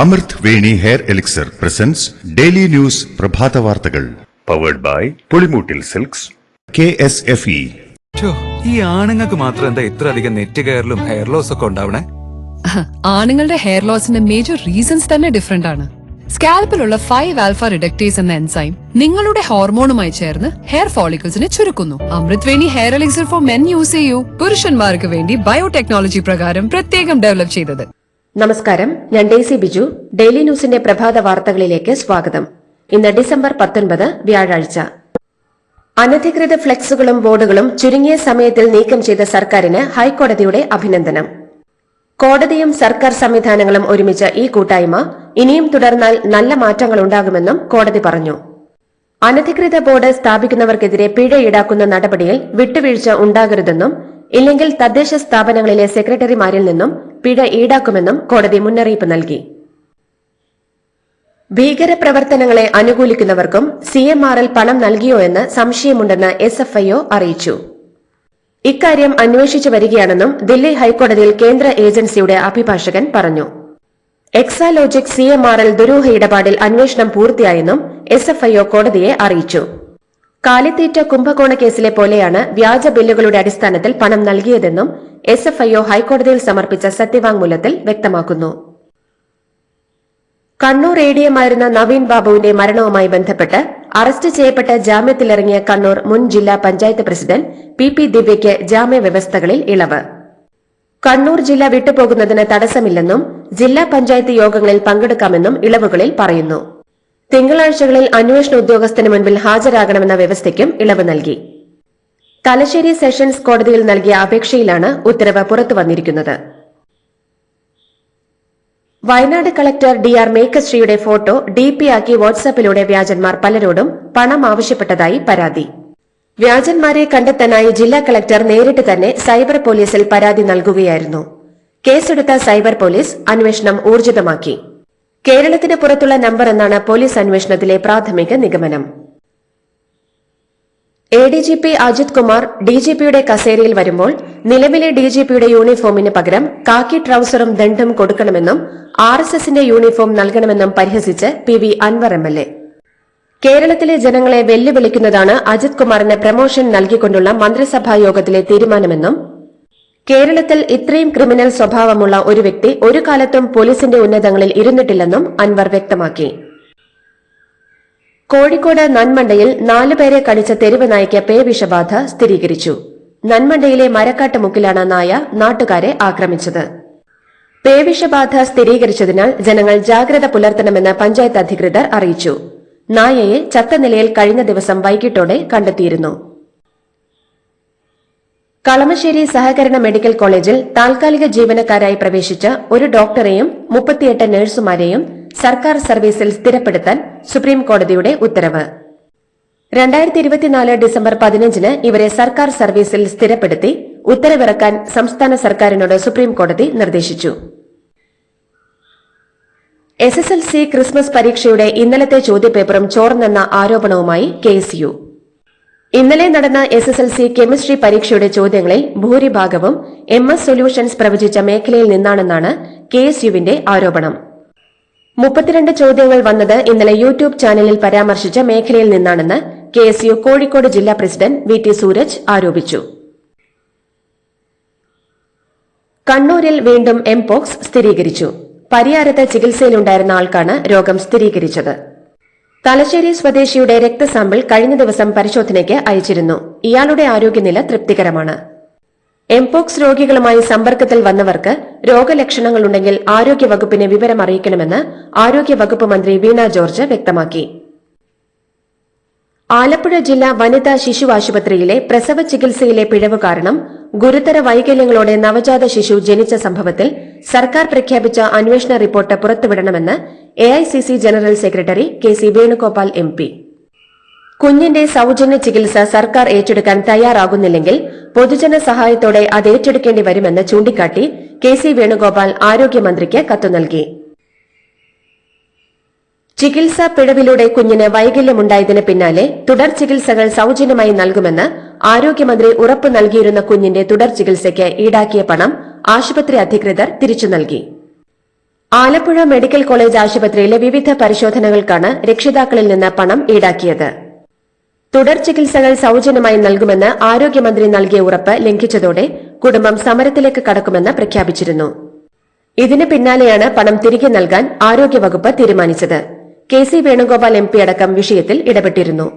അമൃത് Veni hair elixir presents daily news പ്രഭാത വാർത്തകൾ powered by Pulimoottil silks KSFE. ഈ ആണുങ്ങൾക്ക് മാത്രം എന്താ ഇത്ര അധികം നെറ്റ് കെയറിലും ഹെയർ ലോസ് ഒക്കെ ഉണ്ടാവണേ? ആണുങ്ങളുടെ ഹെയർ ലോസിന്റെ മേജർ റീസൺസ് തന്നെ ഡിഫറെന്റ് ആണ്. സ്കാൽപ്പിലുള്ള 5 ആൽഫ റിഡക്ടേസ് എന്ന എൻസൈം നിങ്ങളുടെ ഹോർമോണുമായി ചേർന്ന് ഹെയർ ഫോളിക്കിൾസിനെ ചുരുക്കുന്നു. Amrit Veni hair elixir for men use ചെയ്യൂ. പുരുഷന്മാർക്ക് വേണ്ടി ബയോടെക്നോളജി പ്രകാരം പ്രത്യേകം ഡെവലപ്പ് ചെയ്തത്. നമസ്കാരം, ഞാൻ ഡേസി ബിജു. ഡെയിലി ന്യൂസിന്റെ പ്രഭാത വാർത്തകളിലേക്ക് സ്വാഗതം. ഇന്ന് ഡിസംബർ 19 വ്യാഴാഴ്ച. അനധികൃത ഫ്ലെക്സുകളും ബോർഡുകളും ചുരുങ്ങിയ സമയത്തിൽ നീക്കം ചെയ്ത സർക്കാരിന് ഹൈക്കോടതിയുടെ അഭിനന്ദനം. കോടതിയും സർക്കാർ സംവിധാനങ്ങളും ഒരുമിച്ച ഈ കൂട്ടായ്മ ഇനിയും തുടർന്നാൽ നല്ല മാറ്റങ്ങൾ ഉണ്ടാകുമെന്നും കോടതി പറഞ്ഞു. അനധികൃത ബോർഡ് സ്ഥാപിക്കുന്നവർക്കെതിരെ പിഴ ഈടാക്കുന്ന നടപടിയിൽ വിട്ടുവീഴ്ച ഉണ്ടാകരുതെന്നും ഇല്ലെങ്കിൽ തദ്ദേശ സ്ഥാപനങ്ങളിലെ സെക്രട്ടറിമാരിൽ നിന്നും പിഴ ഈടാക്കുമെന്നും കോടതി മുന്നറിയിപ്പ് നൽകി. ഭീകരപ്രവർത്തനങ്ങളെ അനുകൂലിക്കുന്നവർക്കും CMRL പണം നൽകിയോ എന്ന് സംശയമുണ്ടെന്ന് SFIO അറിയിച്ചു. ഇക്കാര്യം അന്വേഷിച്ചു വരികയാണെന്നും ദില്ലി ഹൈക്കോടതിയിൽ കേന്ദ്ര ഏജൻസിയുടെ അഭിഭാഷകൻ പറഞ്ഞു. എക്സാലോജിക് CMRL ദുരൂഹ ഇടപാടിൽ അന്വേഷണം പൂർത്തിയായെന്നും SFIO കോടതിയെ അറിയിച്ചു. കാലിത്തീറ്റ കുംഭകോണ കേസിലെ പോലെയാണ് വ്യാജ ബില്ലുകളുടെ അടിസ്ഥാനത്തിൽ പണം നൽകിയതെന്നും SFIO ഹൈക്കോടതിയിൽ സമർപ്പിച്ച സത്യവാങ്മൂലത്തിൽ വ്യക്തമാക്കുന്നു. കണ്ണൂർ ADM-ആയിരുന്ന നവീൻ ബാബുവിന്റെ മരണവുമായി ബന്ധപ്പെട്ട് അറസ്റ്റ് ചെയ്യപ്പെട്ട ജാമ്യത്തിലിറങ്ങിയ കണ്ണൂർ മുൻ ജില്ലാ പഞ്ചായത്ത് പ്രസിഡന്റ് PP ദിവ്യയ്ക്ക് ജാമ്യവ്യവസ്ഥകളിൽ ഇളവ്. കണ്ണൂർ ജില്ല വിട്ടുപോകുന്നതിന് തടസ്സമില്ലെന്നും ജില്ലാ പഞ്ചായത്ത് യോഗങ്ങളിൽ പങ്കെടുക്കാമെന്നും ഇളവുകളിൽ പറയുന്നു. തിങ്കളാഴ്ചകളിൽ അന്വേഷണ ഉദ്യോഗസ്ഥന് മുൻപിൽ ഹാജരാകണമെന്ന വ്യവസ്ഥയ്ക്കും ഇളവ് നൽകി. തലശ്ശേരി സെഷൻസ് കോടതിയിൽ നൽകിയ അപേക്ഷയിലാണ് ഉത്തരവ് പുറത്തുവന്നിരിക്കുന്നത്. വയനാട് കളക്ടർ DR മേഘശ്രീയുടെ ഫോട്ടോ DP ആക്കി വാട്സാപ്പിലൂടെ വ്യാജന്മാർ പലരോടും പണം ആവശ്യപ്പെട്ടതായി പരാതി. വ്യാജന്മാരെ കണ്ടെത്താനായി ജില്ലാ കളക്ടർ നേരിട്ട് തന്നെ സൈബർ പോലീസിൽ പരാതി നൽകുകയായിരുന്നു. കേസെടുത്ത സൈബർ പോലീസ് അന്വേഷണം ഊർജിതമാക്കി. കേരളത്തിന് പുറത്തുള്ള നമ്പർ എന്നാണ് പോലീസ് അന്വേഷണത്തിലെ പ്രാഥമിക നിഗമനം. ADGP അജിത് കുമാർ DGPയുടെ കസേരയിൽ വരുമ്പോൾ നിലവിലെ DGPയുടെ യൂണിഫോമിന് പകരം കാക്കി ട്രൌസറും ദണ്ഡും കൊടുക്കണമെന്നും RSSന്റെ യൂണിഫോം നൽകണമെന്നും പരിഹസിച്ച് PV അൻവർ MLA. കേരളത്തിലെ ജനങ്ങളെ വെല്ലുവിളിക്കുന്നതാണ് അജിത് കുമാറിന് പ്രമോഷൻ നൽകിക്കൊണ്ടുള്ള മന്ത്രിസഭാ യോഗത്തിലെ തീരുമാനമെന്നും കേരളത്തിൽ ഇത്രയും ക്രിമിനൽ സ്വഭാവമുള്ള ഒരു വ്യക്തി ഒരു കാലത്തും പോലീസിന്റെ ഉന്നതങ്ങളിൽ ഇരുന്നിട്ടില്ലെന്നും അൻവർ വ്യക്തമാക്കി. കോഴിക്കോട് നന്മണ്ടയിൽ 4 പേരെ കടിച്ച തെരുവ് നായ്ക്ക് പേവിഷബാധ സ്ഥിരീകരിച്ചു. നന്മണ്ടയിലെ മരക്കാട്ട് മുക്കിലാണ് നായ നാട്ടുകാരെ ആക്രമിച്ചത്. പേവിഷബാധ സ്ഥിരീകരിച്ചതിനാൽ ജനങ്ങൾ ജാഗ്രത പുലർത്തണമെന്ന് പഞ്ചായത്ത് അധികൃതർ അറിയിച്ചു. നായയെ ചത്ത നിലയിൽ കഴിഞ്ഞ ദിവസം വൈകിട്ടോടെ കണ്ടെത്തിയിരുന്നു. കളമശ്ശേരി സഹകരണ മെഡിക്കൽ കോളേജിൽ താൽക്കാലിക ജീവനക്കാരായി പ്രവേശിച്ച ഒരു ഡോക്ടറെയും 38 നഴ്സുമാരെയും സർക്കാർ സർവീസിൽ സ്ഥിരപ്പെടുത്താൻ സുപ്രീം കോടതിയുടെ ഉത്തരവ്. 2024 ഡിസംബർ 15 ഇവരെ സർക്കാർ സർവീസിൽ സ്ഥിരപ്പെടുത്തി ഉത്തരവിറക്കാൻ സംസ്ഥാന സർക്കാരിനോട് സുപ്രീം കോടതി നിർദ്ദേശിച്ചു. SSLC ക്രിസ്മസ് പരീക്ഷയുടെ ഇന്നലത്തെ ചോദ്യപേപ്പറും ചോർന്നെന്ന ആരോപണവുമായി KSU. ഇന്നലെ നടന്ന SSLC കെമിസ്ട്രി പരീക്ഷയുടെ ചോദ്യങ്ങളിൽ ഭൂരിഭാഗവും MS സൊല്യൂഷൻസ് പ്രവചിച്ച മേഖലയിൽ നിന്നാണെന്നാണ് KSUവിന്റെ ആരോപണം. 32 ചോദ്യങ്ങൾ വന്നത് ഇന്നലെ യൂട്യൂബ് ചാനലിൽ പരാമർശിച്ച മേഖലയിൽ നിന്നാണെന്ന് KSU കോഴിക്കോട് ജില്ലാ പ്രസിഡന്റ് VT സൂരജ് ആരോപിച്ചു. കണ്ണൂരിൽ വീണ്ടും MPOX സ്ഥിരീകരിച്ചു. പരിയാരത്ത് ചികിത്സയിലുണ്ടായിരുന്ന ആൾക്കാണ് രോഗം സ്ഥിരീകരിച്ചത്. തലശ്ശേരി സ്വദേശിയുടെ രക്തസാമ്പിൾ കഴിഞ്ഞ ദിവസം പരിശോധനയ്ക്ക് അയച്ചിരുന്നു. ഇയാളുടെ ആരോഗ്യനില തൃപ്തികരമാണ്. MPOX രോഗികളുമായി സമ്പർക്കത്തിൽ വന്നവർക്ക് രോഗലക്ഷണങ്ങളുണ്ടെങ്കിൽ ആരോഗ്യവകുപ്പിനെ വിവരം അറിയിക്കണമെന്ന് ആരോഗ്യവകുപ്പ് മന്ത്രി വീണ ജോർജ് വ്യക്തമാക്കി. ആലപ്പുഴ ജില്ലാ വനിതാ ശിശു ആശുപത്രിയിലെ പ്രസവ ചികിത്സയിലെ പിഴവ് കാരണം ഗുരുതര വൈകല്യങ്ങളോടെ നവജാത ശിശു ജനിച്ച സംഭവത്തിൽ സർക്കാർ പ്രഖ്യാപിച്ച അന്വേഷണ റിപ്പോർട്ട് പുറത്തുവിടണമെന്ന് AICC general secretary KC Venugopal MP. കുഞ്ഞിന്റെ സൌജന്യ ചികിത്സ സർക്കാർ ഏറ്റെടുക്കാൻ തയ്യാറാകുന്നില്ലെങ്കിൽ പൊതുജന സഹായത്തോടെ അത് ഏറ്റെടുക്കേണ്ടി വരുമെന്ന് ചൂണ്ടിക്കാട്ടി KC വേണുഗോപാൽ ആരോഗ്യമന്ത്രിക്ക് കത്തു നൽകി. ചികിത്സാ പിഴവിലൂടെ കുഞ്ഞിന് വൈകല്യമുണ്ടായതിന് പിന്നാലെ തുടർ ചികിത്സകൾ സൌജന്യമായി നൽകുമെന്ന് ആരോഗ്യമന്ത്രി ഉറപ്പു നൽകിയിരുന്ന കുഞ്ഞിന്റെ തുടർ ചികിത്സയ്ക്ക് ഈടാക്കിയ പണം ആശുപത്രി അധികൃതർ തിരിച്ചു നൽകി. ആലപ്പുഴ മെഡിക്കൽ കോളേജ് ആശുപത്രിയിലെ വിവിധ പരിശോധനകൾക്കാണ് രക്ഷിതാക്കളിൽ നിന്ന് പണം ഈടാക്കിയത്. തുടർ ചികിത്സകൾ സൌജന്യമായി നൽകുമെന്ന് ആരോഗ്യമന്ത്രി നൽകിയ ഉറപ്പ് ലംഘിച്ചതോടെ കുടുംബം സമരത്തിലേക്ക് കടക്കുമെന്ന് പ്രഖ്യാപിച്ചിരുന്നു. ഇതിന് പിന്നാലെയാണ് പണം തിരികെ നൽകാൻ ആരോഗ്യവകുപ്പ് തീരുമാനിച്ചത്. കെ.സി. വേണുഗോപാൽ MP അടക്കം വിഷയത്തിൽ ഇടപെട്ടിരുന്നു.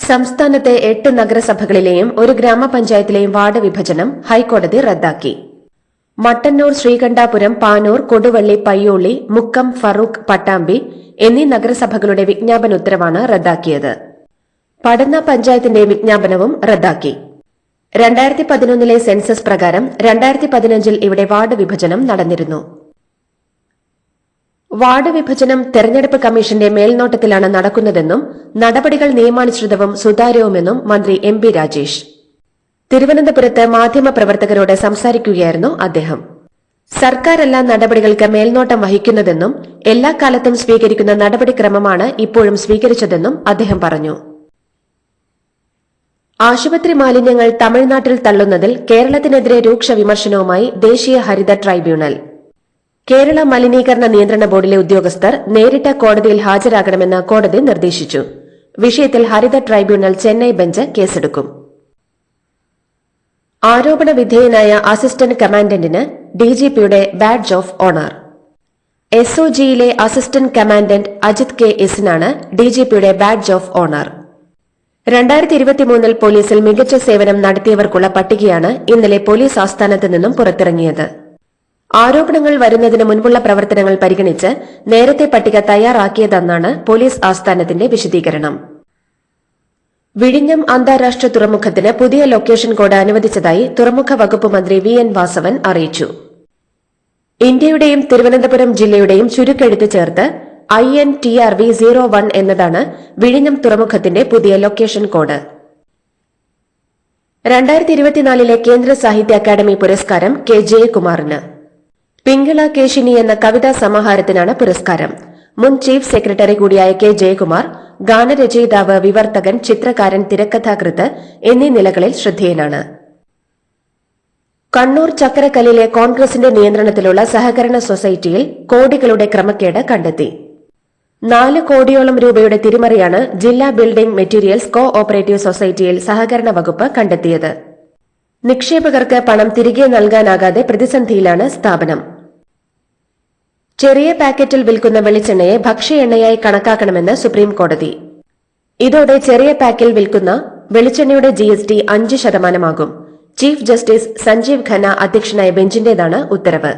സംസ്ഥാനത്തെ 8 നഗരസഭകളിലെയും ഒരു ഗ്രാമപഞ്ചായത്തിലെയും വാർഡ് വിഭജനം ഹൈക്കോടതി റദ്ദാക്കി. മട്ടന്നൂർ, ശ്രീകണ്ഠാപുരം, പാനൂർ, കൊടുവള്ളി, പയ്യോളി, മുക്കം, ഫറൂഖ്, പട്ടാമ്പി എന്നീ നഗരസഭകളുടെ വിജ്ഞാപന ഉത്തരവാണ് റദ്ദാക്കിയത്. പടന്ന പഞ്ചായത്തിന്റെ വിജ്ഞാപനവും റദ്ദാക്കി. 2011 സെൻസസ് പ്രകാരം 2015 ഇവിടെ വാർഡ് വിഭജനം നടന്നിരുന്നു. വാർഡ് വിഭജനം തെരഞ്ഞെടുപ്പ് കമ്മീഷന്റെ മേൽനോട്ടത്തിലാണ് നടക്കുന്നതെന്നും നടപടികൾ നിയമാനുസൃതവും സുതാര്യവുമെന്നും മന്ത്രി MP രാജേഷ് തിരുവനന്തപുരത്ത് മാധ്യമപ്രവർത്തകരോട് സംസാരിക്കുകയായിരുന്നു അദ്ദേഹം. സർക്കാർ എല്ലാ നടപടികൾക്ക് മേൽനോട്ടം വഹിക്കുന്നതെന്നും എല്ലാ കാലത്തും സ്വീകരിക്കുന്ന നടപടിക്രമമാണ് ഇപ്പോഴും സ്വീകരിച്ചതെന്നും അദ്ദേഹം പറഞ്ഞു. ആശുപത്രി മാലിന്യങ്ങൾ തമിഴ്നാട്ടിൽ തള്ളുന്നതിൽ കേരളത്തിനെതിരെ രൂക്ഷ വിമർശനവുമായി ദേശീയ ഹരിത ട്രൈബ്യൂണൽ. കേരള മലിനീകരണ നിയന്ത്രണ ബോർഡിലെ ഉദ്യോഗസ്ഥർ നേരിട്ട് കോടതിയിൽ ഹാജരാകണമെന്ന് കോടതി നിർദ്ദേശിച്ചു. വിഷയത്തിൽ ഹരിത ട്രൈബ്യൂണൽ ചെന്നൈ ബെഞ്ച് കേസെടുക്കും. ആരോപണ വിധേയനായ അസിസ്റ്റന്റ് കമാൻഡന്റിന് DGPയുടെ ബാഡ്ജ് ഓഫ് ഓണർ. SOGയിലെ അസിസ്റ്റന്റ് കമാൻഡന്റ് അജിത് K.S.നാണ് DGPയുടെ ബാഡ്ജ് ഓഫ് ഓണർ. 2023 പോലീസിൽ മികച്ച സേവനം നടത്തിയവർക്കുള്ള പട്ടികയാണ് ഇന്നലെ പോലീസ് ആസ്ഥാനത്ത് നിന്നും പുറത്തിറങ്ങിയത്. ആരോപണങ്ങൾ വരുന്നതിന് മുൻപുള്ള പ്രവർത്തനങ്ങൾ പരിഗണിച്ച് നേരത്തെ പട്ടിക തയ്യാറാക്കിയതെന്നാണ് പോലീസ് ആസ്ഥാനത്തിന്റെ വിശദീകരണം. വിഴിഞ്ഞം അന്താരാഷ്ട്ര തുറമുഖത്തിന് പുതിയ ലൊക്കേഷൻ കോഡ് അനുവദിച്ചതായി തുറമുഖ വകുപ്പ് മന്ത്രി VN വാസവൻ അറിയിച്ചു. ഇന്ത്യയുടെയും തിരുവനന്തപുരം ജില്ലയുടെയും ചുരുക്കെഴുത്ത് ചേർത്ത് INTRV01 എന്നതാണ് വിഴിഞ്ഞം തുറമുഖത്തിന്റെ പുതിയ ലൊക്കേഷൻ കോഡ്. 2024 കേന്ദ്ര സാഹിത്യ അക്കാദമി പുരസ്കാരം K. ജയകുമാറിന്. പിങ്കള കേശിനി എന്ന കവിതാ സമാഹാരത്തിനാണ് പുരസ്കാരം. മുൻ ചീഫ് സെക്രട്ടറി കൂടിയായ K. ജയകുമാർ ഗാനരചയിതാവ്, വിവർത്തകൻ, ചിത്രകാരൻ, തിരക്കഥാകൃത്ത് എന്നീ നിലകളിൽ ശ്രദ്ധേയനാണ്. കണ്ണൂർ ചക്കരക്കല്ലിലെ കോൺഗ്രസിന്റെ നിയന്ത്രണത്തിലുള്ള സഹകരണ സൊസൈറ്റിയിൽ കോടികളുടെ ക്രമക്കേട് കണ്ടെത്തി. 4 കോടിയോളം രൂപയുടെ തിരിമറിയാണ് ജില്ലാ ബിൽഡിംഗ് മെറ്റീരിയൽസ് കോ ഓപ്പറേറ്റീവ് സൊസൈറ്റിയിൽ സഹകരണ വകുപ്പ് കണ്ടെത്തിയത്. നിക്ഷേപകർക്ക് പണം തിരികെ നൽകാനാകാതെ പ്രതിസന്ധിയിലാണ് സ്ഥാപനം. ചെറിയ പാക്കറ്റിൽ വിൽക്കുന്ന വെളിച്ചെണ്ണയെ ഭക്ഷ്യ എണ്ണയായി കണക്കാക്കണമെന്ന് സുപ്രീം കോടതി. ഇതോടെ ചെറിയ പാക്കിൽ വിൽക്കുന്ന വെളിച്ചെണ്ണയുടെ GST 5% chief justice Sanjiv Khanna അധ്യക്ഷനായ ബെഞ്ചിന്റേതാണ് ഉത്തരവ്.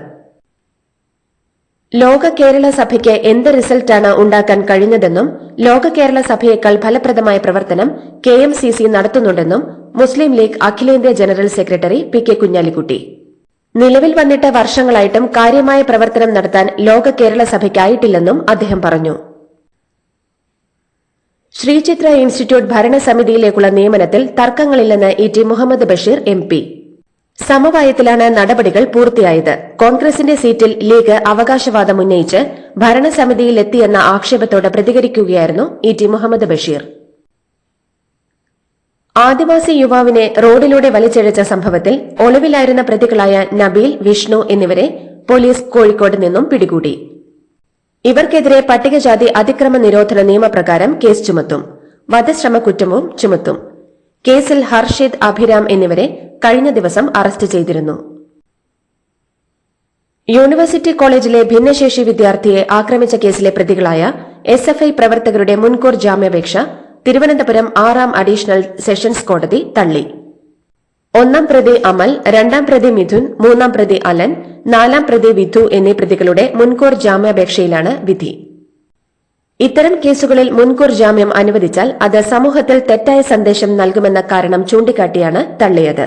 ലോക കേരള സഭയ്ക്ക് എന്ത് റിസൾട്ടാണ് ഉണ്ടാക്കാൻ കഴിഞ്ഞതെന്നും ലോക കേരള സഭയേക്കാൾ ഫലപ്രദമായ പ്രവർത്തനം KMCC നടത്തുന്നുണ്ടെന്നും മുസ്ലിം ലീഗ് അഖിലേന്ത്യാ ജനറൽ സെക്രട്ടറി PK കുഞ്ഞാലിക്കുട്ടി. നിലവിൽ വന്നിട്ട് വർഷങ്ങളായിട്ടും കാര്യമായ പ്രവർത്തനം നടത്താൻ ലോക കേരള സഭയ്ക്കായിട്ടില്ലെന്നും അദ്ദേഹം പറഞ്ഞു. ശ്രീചിത്ര ഇൻസ്റ്റിറ്റ്യൂട്ട് ഭരണസമിതിയിലേക്കുള്ള നിയമനത്തിൽ തർക്കങ്ങളില്ലെന്ന് ET മുഹമ്മദ് ബഷീർ MP. സമവായത്തിലാണ് നടപടികൾ പൂർത്തിയായത്. കോൺഗ്രസിന്റെ സീറ്റിൽ ലീഗ് അവകാശവാദം ഉന്നയിച്ച് ഭരണസമിതിയിലെത്തിയെന്ന ആക്ഷേപത്തോട് പ്രതികരിക്കുകയായിരുന്നു ET മുഹമ്മദ് ബഷീർ. ആദിവാസി യുവാവിനെ റോഡിലൂടെ വലിച്ചിഴച്ച സംഭവത്തിൽ ഒളിവിലായിരുന്ന പ്രതികളായ നബീൽ, വിഷ്ണു എന്നിവരെ പോലീസ് കോഴിക്കോട് നിന്നും പിടികൂടി. ഇവർക്കെതിരെ പട്ടികജാതി അതിക്രമ നിരോധന നിയമപ്രകാരം കേസ് ചുമത്തും. വധശ്രമ കുറ്റവും ചുമത്തും. കേസിൽ ഹർഷിദ്, അഭിരാം എന്നിവരെ കഴിഞ്ഞ ദിവസം അറസ്റ്റ് ചെയ്തിരുന്നു. യൂണിവേഴ്സിറ്റി കോളേജിലെ ഭിന്നശേഷി വിദ്യാർത്ഥിയെ ആക്രമിച്ച കേസിലെ പ്രതികളായ SFI പ്രവർത്തകരുടെ മുൻകൂർ ജാമ്യാപേക്ഷ തിരുവനന്തപുരം 6ാം അഡീഷണൽ സെഷൻസ് കോടതി തള്ളി. 1ാം പ്രതി അമൽ, 2ാം പ്രതി മിഥുൻ, 3ാം പ്രതി അലൻ, 4ാം പ്രതി വിധു എന്നീ പ്രതികളുടെ മുൻകൂർ ജാമ്യാപേക്ഷയിലാണ് വിധി. ഇത്തരം കേസുകളിൽ മുൻകൂർ ജാമ്യം അനുവദിച്ചാൽ അത് സമൂഹത്തിൽ തെറ്റായ സന്ദേശം നൽകുമെന്ന കാരണം ചൂണ്ടിക്കാട്ടിയാണ് തള്ളിയത്.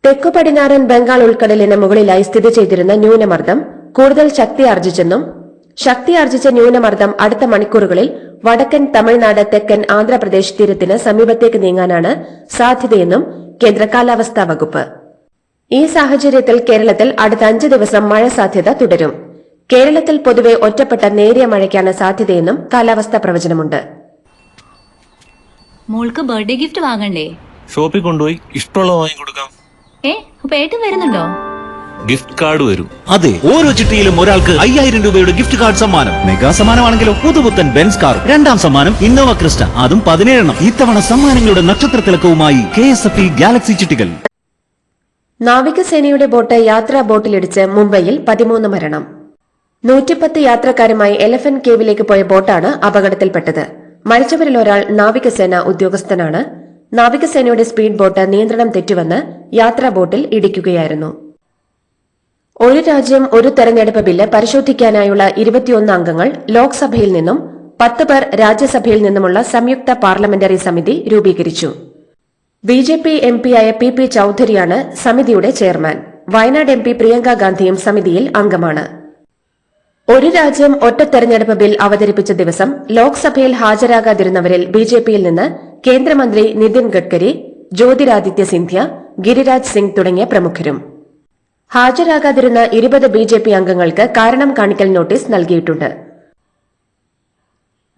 തെക്കു പടിഞ്ഞാറൻ ബംഗാൾ ഉൾക്കടലിന് മുകളിലായി സ്ഥിതി ചെയ്തിരുന്ന ന്യൂനമർദ്ദം കൂടുതൽ ശക്തി ആർജിച്ച ന്യൂനമർദ്ദം അടുത്ത മണിക്കൂറുകളിൽ വടക്കൻ തമിഴ്നാട്, തെക്കൻ ആന്ധ്രാപ്രദേശ് തീരത്തിന് സമീപത്തേക്ക് നീങ്ങാനാണ് സാധ്യതയെന്നും കേന്ദ്ര കാലാവസ്ഥാ വകുപ്പ്. ഈ സാഹചര്യത്തിൽ കേരളത്തിൽ അടുത്ത 5 ദിവസം മഴ സാധ്യത തുടരും. കേരളത്തിൽ പൊതുവെ ഒറ്റപ്പെട്ട നേരിയ മഴയ്ക്കാണ് സാധ്യതയെന്നും കാലാവസ്ഥാ പ്രവചനമുണ്ട്. മോൾക്ക് ബർത്ത്ഡേ ഗിഫ്റ്റ് വാങ്ങണ്ടേ? ഷോപ്പിൽ കൊണ്ടുപോയി ഇഷ്ടമുള്ളത് വാങ്ങിക്കൊടുക്കാം. അപ്പൊ ഏട്ടൻ വരുന്നുണ്ടോ? ഗിഫ്റ്റ് കാർഡ് വരും. അതെ, ഓരോ ചിട്ടിയിലും ഒരാൾക്ക് 5000 രൂപയുടെ ഗിഫ്റ്റ് കാർഡ് സമ്മാനം. മെഗാ സമ്മാനമാണെങ്കിലോ പുതുപുത്തൻ ബെൻസ് കാർ. 2ാം സമ്മാനം ഇന്നോവ ക്രിസ്റ്റ, അതും 17 ഇത്തവണ സമ്മാനങ്ങളുടെ നക്ഷത്ര തിളക്കവുമായി KSFE ഗാലക്സി ചിട്ടികൾ. നാവികസേനയുടെ ബോട്ട് യാത്രാ ബോട്ടിലിടിച്ച് മുംബൈയിൽ 13 മരണം. 110 യാത്രക്കാരുമായി എലഫന്റ് കേവിലേക്ക് പോയ ബോട്ടാണ് അപകടത്തിൽപ്പെട്ടത്. മരിച്ചവരിൽ ഒരാൾ നാവികസേന ഉദ്യോഗസ്ഥനാണ്. നാവികസേനയുടെ സ്പീഡ് ബോട്ട് നിയന്ത്രണം തെറ്റുവന്ന് യാത്രാ ബോട്ടിൽ ഇടിക്കുകയായിരുന്നു. ഒരു രാജ്യം ഒരു തെരഞ്ഞെടുപ്പ് ബില്ല് പരിശോധിക്കാനായുള്ള 21 അംഗങ്ങൾ ലോക്സഭയിൽ നിന്നും 10 പേർ രാജ്യസഭയിൽ നിന്നുമുള്ള സംയുക്ത പാർലമെന്ററി സമിതി രൂപീകരിച്ചു. BJP MP-യായ PP ചൌധരിയാണ് സമിതിയുടെ ചെയർമാൻ. വയനാട് MP പ്രിയങ്ക ഗാന്ധിയും സമിതിയിൽ അംഗമാണ്. ഒരു രാജ്യം ഒറ്റ തെരഞ്ഞെടുപ്പ് ബിൽ അവതരിപ്പിച്ച ദിവസം ലോക്സഭയിൽ ഹാജരാകാതിരുന്നവരിൽ BJPയിൽ നിന്ന് കേന്ദ്രമന്ത്രി നിതിൻ ഗഡ്കരി, ജ്യോതിരാദിത്യ സിന്ധ്യ, ഗിരിരാജ് സിംഗ് തുടങ്ങിയ പ്രമുഖരും. ഹാജരാകാതിരുന്ന 20 BJP അംഗങ്ങൾക്ക് കാരണം കാണിക്കൽ നോട്ടീസ് നൽകിയിട്ടുണ്ട്.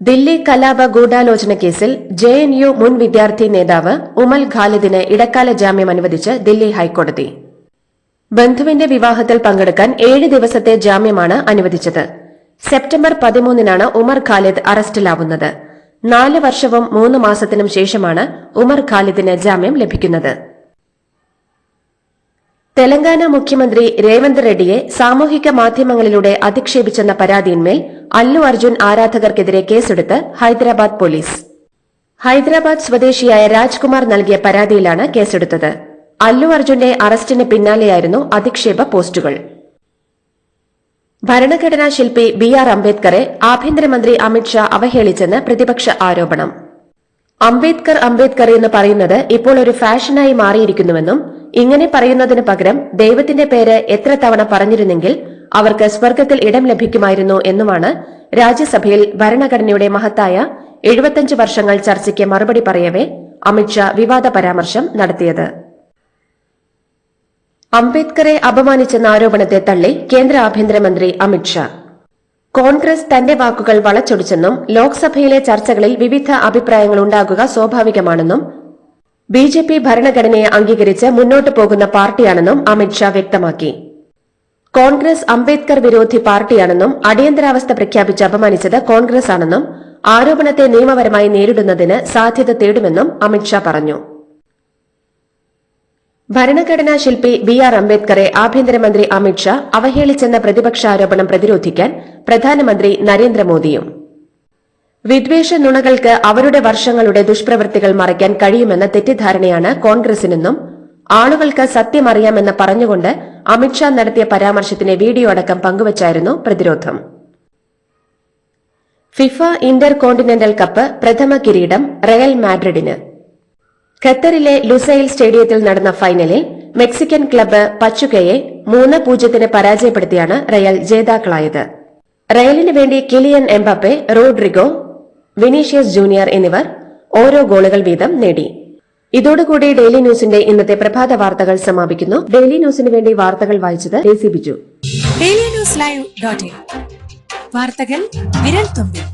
ദില്ലി കലാപ ഗൂഢാലോചന കേസിൽ JNU മുൻ വിദ്യാർത്ഥി നേതാവ് ഉമൽ ഖാലിദിന് ഇടക്കാല ജാമ്യം അനുവദിച്ച് ദില്ലി ഹൈക്കോടതി. ബന്ധുവിന്റെ വിവാഹത്തിൽ പങ്കെടുക്കാൻ 7 ദിവസത്തെ ജാമ്യമാണ് അനുവദിച്ചത്. സെപ്റ്റംബർ 13 ഉമർ ഖാലിദ് അറസ്റ്റിലാവുന്നത്. 4 വർഷവും 3 മാസത്തിനും ശേഷമാണ് ഉമർ ഖാലിദിന് ജാമ്യം ലഭിക്കുന്നത്. തെലങ്കാന മുഖ്യമന്ത്രി രേവന്ത് റെഡ്ഡിയെ സാമൂഹിക മാധ്യമങ്ങളിലൂടെ അധിക്ഷേപിച്ചെന്ന പരാതിയിന്മേൽ അല്ലു അർജുൻ ആരാധകർക്കെതിരെ കേസെടുത്ത് ഹൈദരാബാദ് പോലീസ്. ഹൈദരാബാദ് സ്വദേശിയായ രാജ്കുമാർ നൽകിയ പരാതിയിലാണ് കേസെടുത്തത്. അല്ലു അർജുന്റെ അറസ്റ്റിന് പിന്നാലെയായിരുന്നു അധിക്ഷേപ പോസ്റ്റുകൾ. ഭരണഘടനാ ശില്പി BR അംബേദ്കറെ ആഭ്യന്തരമന്ത്രി അമിത്ഷാ അവഹേളിച്ചെന്ന് പ്രതിപക്ഷ ആരോപണം. അംബേദ്കർ എന്ന് പറയുന്നത് ഇപ്പോൾ ഒരു ഫാഷനായി മാറിയിരിക്കുന്നുവെന്നും ഇങ്ങനെ പറയുന്നതിന് പകരം ദൈവത്തിന്റെ പേര് എത്ര തവണ പറഞ്ഞിരുന്നെങ്കിൽ അവർക്ക് സ്വർഗത്തിൽ ഇടം ലഭിക്കുമായിരുന്നു എന്നുമാണ് രാജ്യസഭയിൽ ഭരണഘടനയുടെ മഹത്തായ 75 വർഷങ്ങൾ ചർച്ചയ്ക്ക് മറുപടി പറയവേ അമിത്ഷാ വിവാദ പരാമർശം നടത്തിയത്. അംബേദ്കറെ അപമാനിച്ചെന്ന ആരോപണത്തെ തള്ളി കേന്ദ്ര ആഭ്യന്തരമന്ത്രി അമിത്ഷാ. കോൺഗ്രസ് തന്റെ വാക്കുകൾ വളച്ചൊടിച്ചെന്നും ലോക്സഭയിലെ ചർച്ചകളിൽ വിവിധ അഭിപ്രായങ്ങൾ ഉണ്ടാകുക സ്വാഭാവികമാണെന്നും BJP ഭരണഘടനയെ അംഗീകരിച്ച് മുന്നോട്ടു പോകുന്ന പാർട്ടിയാണെന്നും അമിത്ഷാ വ്യക്തമാക്കി. കോൺഗ്രസ് അംബേദ്കർ വിരോധി പാർട്ടിയാണെന്നും അടിയന്തരാവസ്ഥ പ്രഖ്യാപിച്ച് അപമാനിച്ചത് കോൺഗ്രസ് ആണെന്നും ആരോപണത്തെ നിയമപരമായി നേരിടുന്നതിന് സാധ്യത തേടുമെന്നും അമിത്ഷാ പറഞ്ഞു. ഭരണഘടനാ ശില്പി BR അംബേദ്കറെ ആഭ്യന്തരമന്ത്രി അമിത്ഷാ അവഹേളിച്ചെന്ന പ്രതിപക്ഷാരോപണം പ്രതിരോധിക്കാൻ പ്രധാനമന്ത്രി നരേന്ദ്രമോദിയും. വിദ്വേഷ നുണകൾക്ക് അവരുടെ വർഷങ്ങളുടെ ദുഷ്പ്രവൃത്തികൾ മറയ്ക്കാൻ കഴിയുമെന്ന തെറ്റിദ്ധാരണയാണ് കോൺഗ്രസിനെന്നും ആളുകൾക്ക് സത്യം അറിയാമെന്ന് പറഞ്ഞുകൊണ്ട് അമിത്ഷാ നടത്തിയ പരാമർശത്തിന് വീഡിയോ അടക്കം പങ്കുവച്ചായിരുന്നു പ്രതിരോധം. ഫിഫ ഇന്റർ കോണ്ടിനെന്റൽ കപ്പ് പ്രഥമ കിരീടം റയൽ മാഡ്രിഡിന്. ഖത്തറിലെ ലുസൈൽ സ്റ്റേഡിയത്തിൽ നടന്ന ഫൈനലിൽ മെക്സിക്കൻ ക്ലബ്ബ് പച്ചുകയെ 3-0 പരാജയപ്പെടുത്തിയാണ് റയൽ ജേതാക്കളായത്. റയലിന് വേണ്ടി Kylian Mbappe, Rodrigo, Vinicius junior എന്നിവർ ഓരോ ഗോളുകൾ വീതം നേടി. ഇതോടുകൂടി ഡെയിലി ന്യൂസിന്റെ ഇന്നത്തെ പ്രഭാത വാർത്തകൾ സമാപിക്കുന്നു. ഡെയിലി ന്യൂസിന് വേണ്ടി വാർത്തകൾ വായിച്ചത് ഡെയ്സി ബിജു. ഡെയിലി ന്യൂസ് ലൈവ്.in വാർത്തകൾ വിരൽ തുമ്പിൽ.